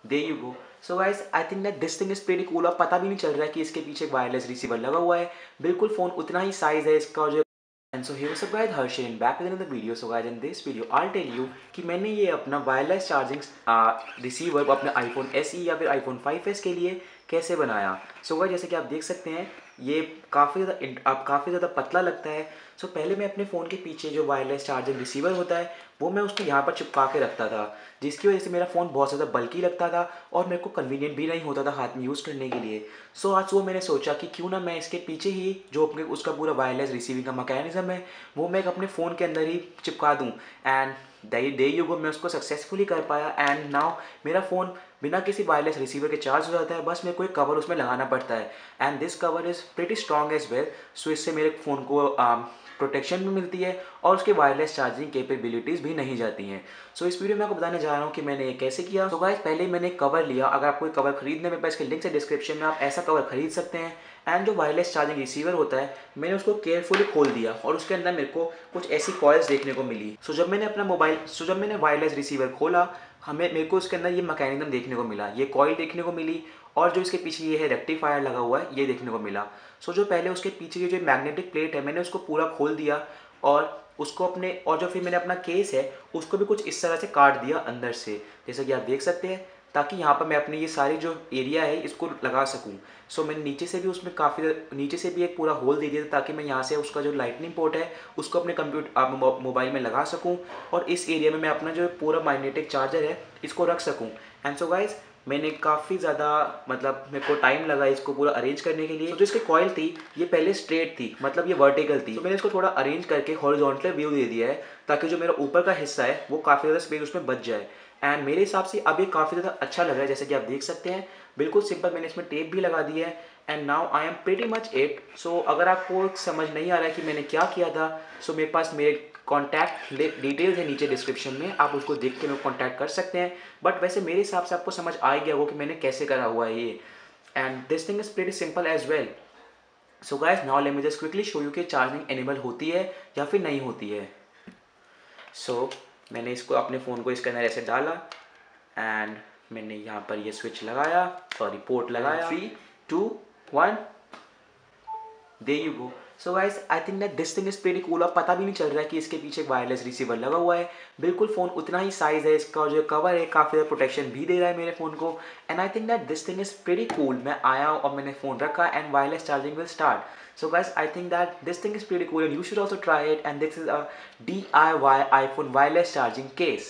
They you go. So guys I think that this thing is pretty cool. अब पता भी नहीं चल रहा है कि इसके पीछे एक वायरलेस रिसीवर लगा हुआ है। बिल्कुल फ़ोन उतना ही साइज़ है इसका जो। And so here what's up guys, Harshin back with another video. So guys in this video I will tell you कि मैंने ये अपना वायरलेस चार्जिंग रिसीवर अपने आईफोन SE या फिर आईफोन 5s के लिए कैसे बनाया। सो गाइस जैसे कि आप देख सकते हैं ये काफ़ी ज़्यादा पतला लगता है। सो पहले मैं अपने फ़ोन के पीछे जो वायरलेस चार्जिंग रिसीवर होता है वो मैं उसको यहाँ पर चिपका के रखता था, जिसकी वजह से मेरा फ़ोन बहुत ज़्यादा बल्की लगता था और मेरे को कन्वीनियंट भी नहीं होता था हाथ में यूज़ करने के लिए। सो आज सुबह मैंने सोचा कि क्यों ना मैं इसके पीछे ही जो अपने उसका पूरा वायरलेस रिसीविंग का मैकेनिज़्म है वो मैं अपने फ़ोन के अंदर ही चिपका दूँ। एंड दे यू गो, मैं उसको सक्सेसफुली कर पाया। एंड नाउ मेरा फ़ोन बिना किसी वायरलेस रिसीवर के चार्ज हो जाता है, बस मेरे को एक कवर उसमें लगाना पड़ता है। And this cover is pretty strong as well. So इससे मेरे फ़ोन को प्रोटेक्शन भी मिलती है और उसके वायरलेस चार्जिंग कैपेबिलिटीज़ भी नहीं जाती हैं। सो इस वीडियो में आपको बताने जा रहा हूँ कि मैंने ये कैसे किया। तो गाइस पहले मैंने एक कवर लिया। अगर आपको कवर खरीदने में इसके लिंक है डिस्क्रिप्शन में, आप ऐसा कवर खरीद सकते हैं। एंड जो वायरलेस चार्जिंग रिसीवर होता है मैंने उसको केयरफुली खोल दिया और उसके अंदर मेरे को कुछ ऐसी कॉइल्स देखने को मिली। सो जब मैंने वायरलेस रिसीवर खोला, हमें मेरे को उसके अंदर ये मैकेनिज्म देखने को मिला, ये कॉइल देखने को मिली और जो इसके पीछे ये है रेक्टिफायर लगा हुआ है ये देखने को मिला। सो जो पहले उसके पीछे की जो मैग्नेटिक प्लेट है मैंने उसको पूरा खोल दिया और उसको अपने और जो फिर मैंने अपना केस है उसको भी कुछ इस तरह से काट दिया अंदर से, जैसा कि आप देख सकते हैं, ताकि यहाँ पर मैं अपनी ये सारी जो एरिया है इसको लगा सकूँ। सो मैंने नीचे से भी उसमें नीचे से भी एक पूरा होल दे दिया था ताकि मैं यहाँ से उसका जो लाइटनिंग पोर्ट है उसको अपने मोबाइल में लगा सकूँ और इस एरिया में मैं अपना जो पूरा मैग्नेटिक चार्जर है इसको रख सकूँ। एंड सो गाइज मैंने काफ़ी ज़्यादा मतलब मेरे को टाइम लगा इसको पूरा अरेंज करने के लिए। तो जो इसकी कॉइल थी ये पहले स्ट्रेट थी, मतलब ये वर्टिकल थी। तो मैंने इसको थोड़ा अरेंज करके हॉरिजॉन्टल व्यू दे दिया है ताकि जो मेरा ऊपर का हिस्सा है वो काफ़ी ज़्यादा स्पेस उसमें बच जाए। एंड मेरे हिसाब से अब ये काफ़ी ज़्यादा अच्छा लग रहा है, जैसे कि आप देख सकते हैं। बिल्कुल सिंपल, मैंने इसमें टेप भी लगा दी है। And now I am pretty much it. So अगर आपको समझ नहीं आ रहा है कि मैंने क्या किया था, सो मेरे पास मेरे कॉन्टैक्ट डिटेल्स है नीचे डिस्क्रिप्शन में, आप उसको देख के मेरे कॉन्टैक्ट कर सकते हैं। बट वैसे मेरे हिसाब से आपको समझ आ गया होगा कि मैंने कैसे करा हुआ है ये। And this thing is pretty simple as well. So guys now let me just quickly show you कि चार्जिंग एनेबल होती है या फिर नहीं होती है। सो मैंने इसको अपने फ़ोन को इसके अंदर ऐसे डाला एंड मैंने यहाँ पर ये स्विच लगाया, सॉरी पोर्ट लगाया। 3 2 1 there you go. So guys I think that this thing is pretty cool. अब पता भी नहीं चल रहा है कि इसके पीछे एक वायरलेस रिसीवर लगा हुआ है। बिल्कुल फ़ोन उतना ही साइज़ है, इसका जो कवर है काफ़ी ज़्यादा प्रोटेक्शन भी दे रहा है मेरे फ़ोन को। And I think that this thing is pretty cool. मैं आया और मैंने फ़ोन रखा and wireless charging will start. So guys I think that this thing is pretty cool and you should also try it. And this is a DIY iPhone wireless charging case.